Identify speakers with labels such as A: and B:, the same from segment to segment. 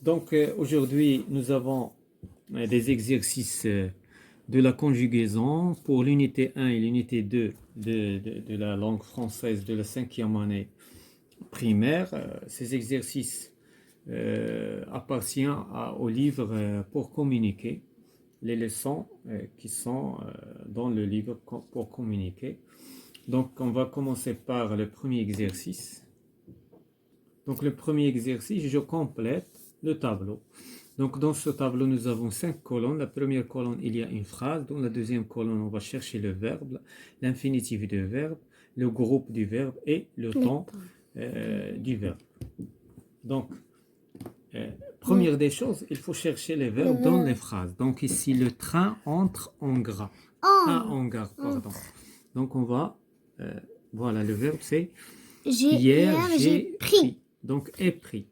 A: Donc aujourd'hui, nous avons des exercices de la conjugaison pour l'unité 1 et l'unité 2 de la langue française de la 5e année primaire. Ces exercices appartiennent au livre pour communiquer, les leçons qui sont dans le livre pour communiquer. Donc on va commencer par le premier exercice. Donc le premier exercice, je complète le tableau. Donc dans ce tableau, nous avons 5 colonnes. La première colonne, il y a une phrase. Dans la deuxième colonne, on va chercher le verbe, l'infinitif du verbe, le groupe du verbe et le temps du verbe. Donc, première des choses, il faut chercher les verbes dans les phrases. Donc ici, le train entre en gras. En gare, pardon. Donc on va, voilà, le verbe c'est hier j'ai pris. Donc est pris.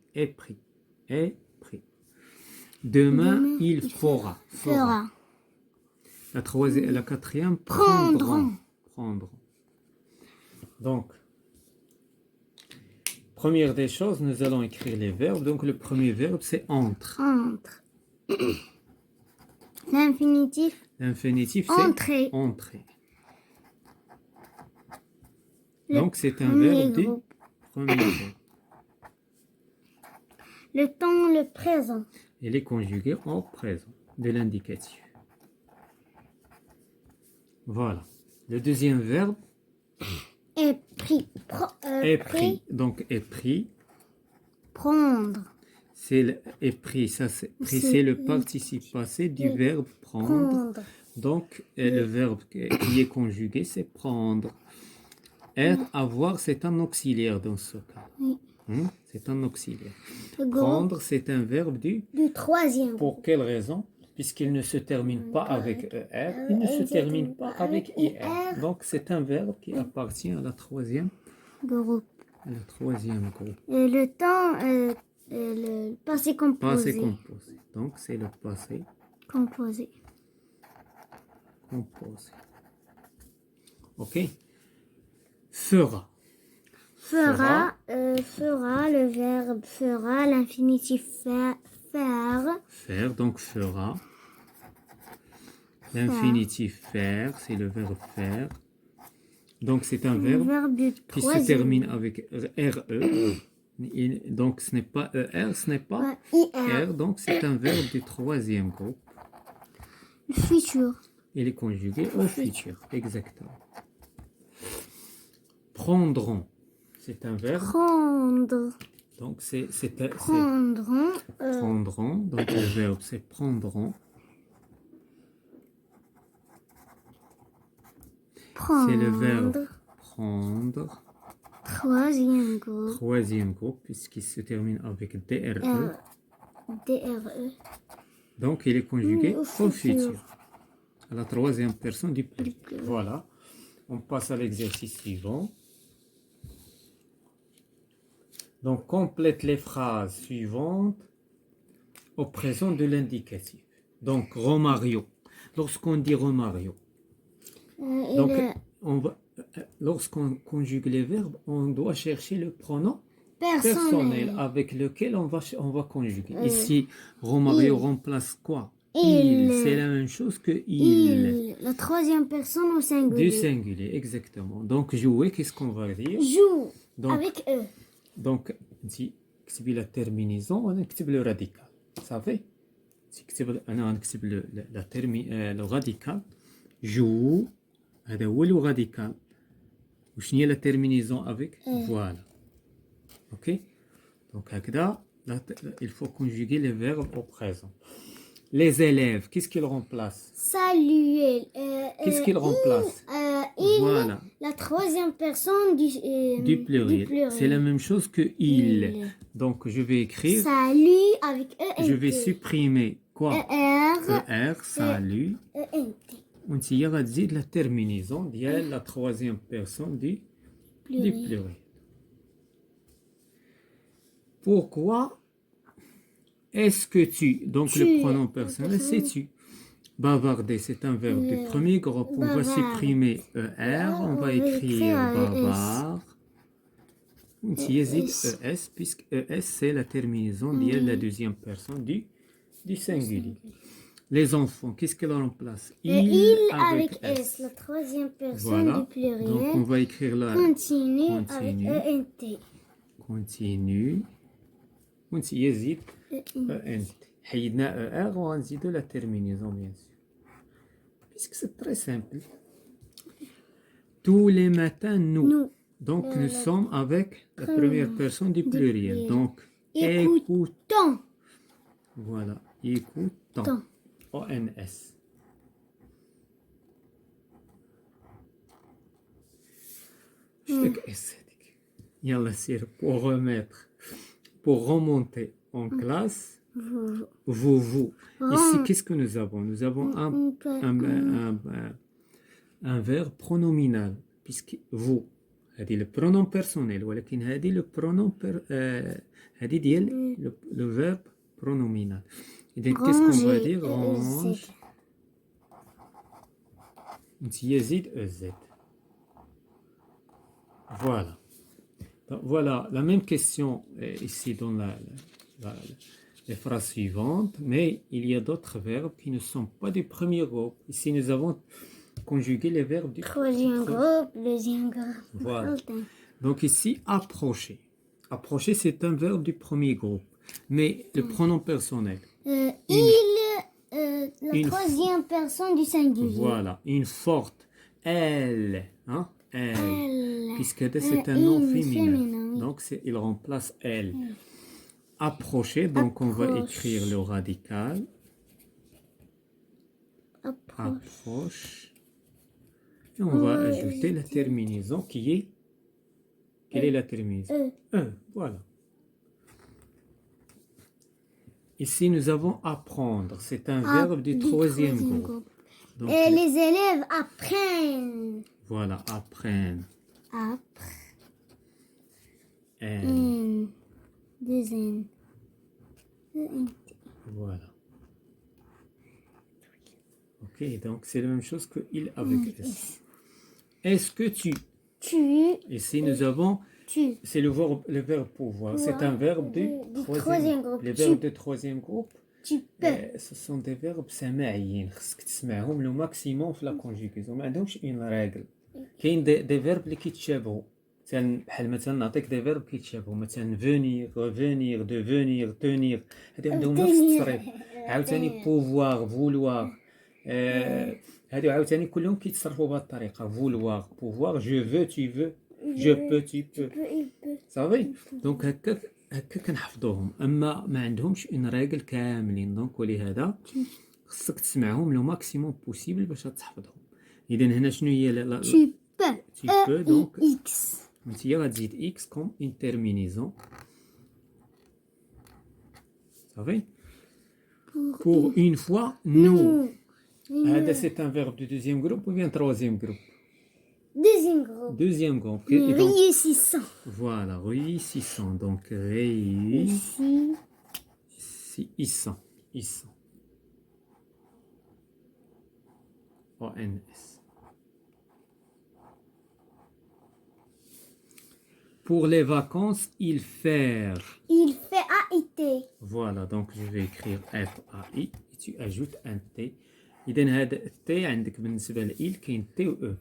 A: Demain, il fera. La quatrième, prendront. Donc, première des choses, nous allons écrire les verbes. Donc, le premier verbe, c'est entre.
B: L'infinitif,
A: c'est entrer. Donc, c'est un verbe du premier groupe.
B: Le temps, le présent.
A: Il est conjugué en présent de l'indicatif. Voilà. Le deuxième verbe
B: est pris.
A: Donc est pris.
B: Prendre.
A: Est pris. Ça c'est le participe passé du verbe prendre. Donc le verbe qui est conjugué c'est prendre. Être, avoir, c'est un auxiliaire dans ce cas.
B: Oui.
A: C'est un auxiliaire. Prendre, c'est un verbe du
B: troisième.
A: Pour quelle raison? Puisqu'il ne se termine pas avec ER, il ne se termine pas avec IR. Donc, c'est un verbe qui appartient à la troisième
B: groupe.
A: Et
B: le temps, le passé composé.
A: Donc, c'est le passé
B: composé.
A: OK. Fera,
B: le verbe fera, l'infinitif faire.
A: Faire, donc fera. L'infinitif faire, c'est le verbe faire. Donc c'est un verbe qui se termine avec RE. Donc ce n'est pas ER, ce n'est pas R. Donc c'est un verbe du troisième groupe.
B: Le futur.
A: Il est conjugué au futur, exactement. Prendront, c'est un verbe.
B: Prendre.
A: Donc
B: prendront.
A: Prendront. Donc le verbe c'est prendront. C'est le verbe prendre. Troisième groupe, puisqu'il se termine avec DRE. Donc il est conjugué au futur. À la troisième personne du pluriel. Voilà. On passe à l'exercice suivant. Donc, complète les phrases suivantes au présent de l'indicatif. Donc, Romario. Lorsqu'on dit Romario, lorsqu'on conjugue les verbes, on doit chercher le pronom personnel avec lequel on va conjuguer. Ici, Romario remplace quoi? Il. C'est la même chose que il.
B: La troisième personne au singulier.
A: Du singulier, exactement. Donc, jouer, qu'est-ce qu'on va dire?
B: Joue. Donc, avec eux.
A: Donc, si نكتب la terminaison, on نكتب le radical. Ça fait? Si أنا نكتب le radical. Joue. هذا هو le radical. وشنو هي la terminaison avec? Voilà. OK? Donc, هكذا, il faut conjuguer les verbes au présent. Les élèves, qu'est-ce qu'ils remplacent?
B: Saluer.
A: Qu'est-ce qu'ils remplacent?
B: Voilà. La troisième personne
A: du pluriel. C'est la même chose que il. Donc, je vais écrire.
B: Salut avec E.
A: Je vais supprimer quoi? ER, salut. وانت غتزيد la terminaison ديال la troisième personne du pluriel. Pourquoi est-ce que tu? Donc, le pronom personnel, c'est tu. Bavarder, c'est un verbe du premier groupe. On va supprimer ER, on va écrire bavard. وانت يزيد ES puisque ES c'est la terminaison de la deuxième personne du singulier. Les enfants, qu'est-ce qu'elle remplace?
B: Il avec S, la troisième personne
A: Voilà.
B: du pluriel.
A: Donc on va écrire là.
B: Continue avec ENT.
A: Continue. وانت يزيد ENT. حيدنا ER وغنزيدو la terminaison bien sûr. Puisque c'est très simple. Tous les matins, nous. Donc nous sommes avec la première personne du pluriel. Donc écoutons. Voilà, écoutons. ONS. شتك هذيك يلا سير pour remettre pour remonter en classe vous ici qu'est-ce que nous avons un verbe pronominal puisque vous هذه le pronom personnel ولكن هذه le pronom هذه ديال le verbe pronominal. Et donc qu'est-ce qu'on va dire? Range يزيد EZ. Voilà. Donc, voilà la même question ici dans les phrases suivantes, mais il y a d'autres verbes qui ne sont pas du premier groupe. Ici, nous avons conjugué les verbes du
B: troisième groupe, deuxième groupe.
A: Voilà. Donc ici, approcher. Approcher, c'est un verbe du premier groupe, mais le pronom personnel.
B: La troisième personne du singulier.
A: Voilà, une forte. Elle. Hein? Elle. Puisque c'est un nom féminin. Donc il remplace elle. Approcher, donc on va écrire le radical. Approche. Et on va ajouter la terminaison qui est... Quelle est la terminaison? Voilà. Ici, nous avons apprendre. C'est un verbe du troisième groupe. Donc,
B: et les élèves apprennent.
A: Voilà, apprennent. Voilà. Ok, donc c'est la même chose que il avec S. Est-ce que tu? Ici, nous avons... C'est le verbe pouvoir. C'est un verbe du troisième groupe. Les verbes du troisième groupe, ce sont des verbes سماعيين. خصك تسمعهم لو ماكسيموم في لا كونجوغيزون. ما عندهمش اون راغل. كاين دي فيرب اللي كيتشابهوا. مثلا بحال مثلا نعطيك دي فيرب كيتشابهوا. مثلا فونيغ، ريفونيغ، دوفونيغ، تونيغ. هادو عندهم نفس التصريف. عاوتاني بوفوار، فولوار. هادو عاوتاني كلهم كيتصرفوا بهذه الطريقه. فولوار، بوفوار، جو فو، tu veux. Je peux, tu peux. صافي دونك هكا كنحفظوهم. اما ما عندهمش اون راغل كاملين. دونك ولهذا خصك تسمعهم لو ماكسيموم بوسيبل باش تحفظهم. اذا هنا شنو هي tu peux دونك انت غتزيد x comme une terminaison. صافي pour une fois nous. هذا c'est un verbe du deuxième groupe ou bien troisième groupe? Deuxième groupe.
B: Réussissant.
A: Voilà, réussissant. Donc, réussissant. ONS. Pour les vacances, il fait
B: AIT.
A: Voilà, donc je vais écrire FAI et tu ajoutes un T. إذا هذا التي عندك بالنسبة لإل كاين تي و أو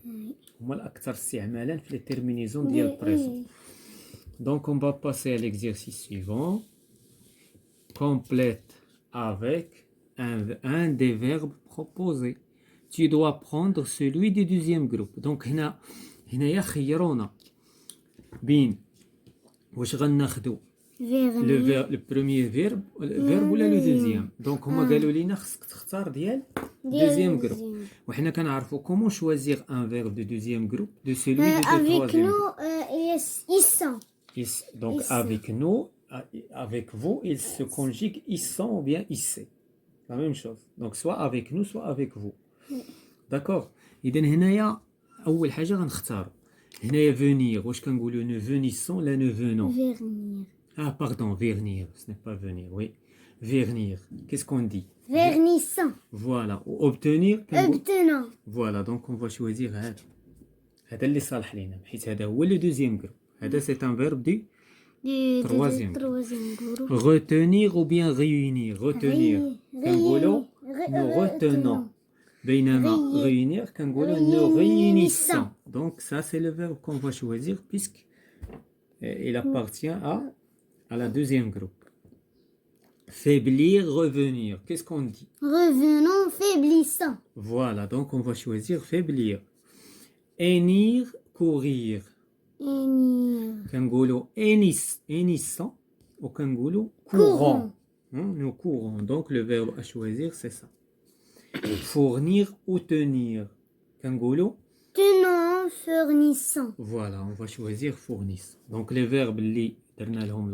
A: هما الأكثر استعمالا في لي تيرمينيزون ديال البريزون. Donc on va passer à l'exercice suivant. Complète avec un des verbes proposés. Tu dois prendre celui du deuxième groupe. Donc هنايا خيرونا بين واش غناخدو le premier verbe ولا le deuxième. Donc هما قالوا لينا خصك تختار ديال deuxième groupe. وحنا كنعرفوا comment choisir un verbe de deuxième groupe de celui de troisième. Donc avec nous, avec vous, il se conjugue ils sont ou bien ils. La même chose. Donc soit avec nous, soit avec vous. D'accord. إذا هنايا أول حاجة غنختاروا. هنايا venir واش كنقولوا ne venissons لا ne venons. Ah pardon, vernir, ce n'est pas venir, oui. Vernir, qu'est-ce qu'on dit?
B: Vernissant.
A: Voilà, obtenir.
B: Obtenant.
A: Voilà, donc on va choisir هذا اللي صالح لينا حيت هذا هو le deuxième groupe. هذا c'est un verbe du Troisième.
B: troisième groupe.
A: Retenir ou bien réunir. Retenir. كنقولوا nous retenons. بينما réunir كنقولوا nous réunissons. Donc ça c'est le verbe qu'on va choisir puisque il appartient à la deuxième groupe. Faiblir, revenir. Qu'est-ce qu'on dit?
B: Revenons faiblissant.
A: Voilà, donc on va choisir faiblir. Hennir, courir.
B: Hennir.
A: كنقولوا hennissant ou كنقولوا courant. Nous courons. Donc le verbe à choisir c'est ça. Fournir ou tenir. كنقولوا
B: Tenant, fournissant.
A: voilà, on va choisir fournissant. Donc les verbes اللي درنا لهم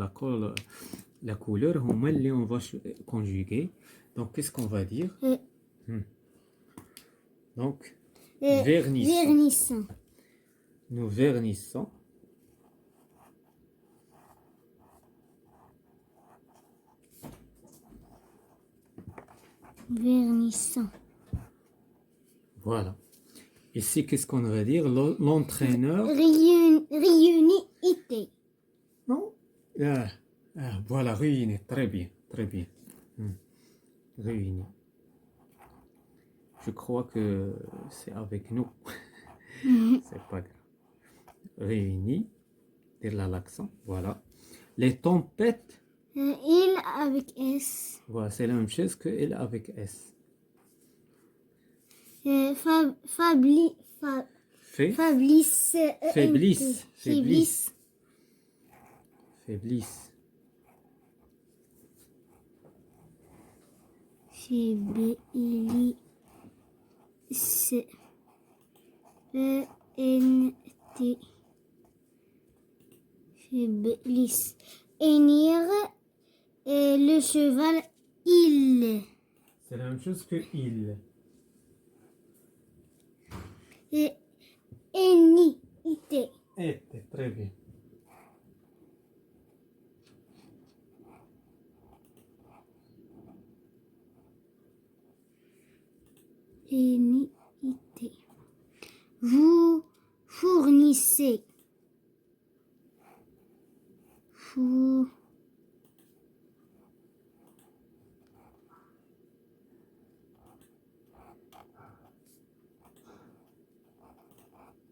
A: la couleur هما اللي on va conjuguer. Donc qu'est-ce qu'on va dire? Donc vernissant.
B: Vernissant.
A: Nous vernissons.
B: Vernissant.
A: Voilà. Ici, qu'est-ce qu'on va dire? L'entraîneur.
B: Réunité.
A: Non? Voilà, réuni. Très bien, très bien. Réuni. Je crois que c'est avec nous. C'est pas grave. Réuni. Dire là l'accent. Voilà. Les tempêtes.
B: Il avec S.
A: Voilà, c'est la même chose que il avec S.
B: Faiblisse.
A: Faiblisse.
B: Faiblisse.
A: Faiblisse. Faiblisse.
B: Faiblisse. E-N-T. Faiblisse. Hennir. Le cheval, il.
A: C'est la même chose que il.
B: Hennité.
A: Était, très bien.
B: Hennité. Vous fournissez. Vous.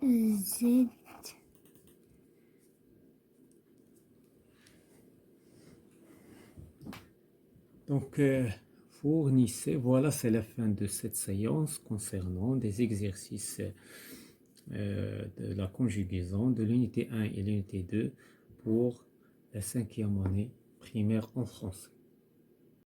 B: Z.
A: Donc, fournissez, voilà, c'est la fin de cette séance concernant des exercices de la conjugaison de l'unité 1 et l'unité 2 pour la 5e année primaire en français.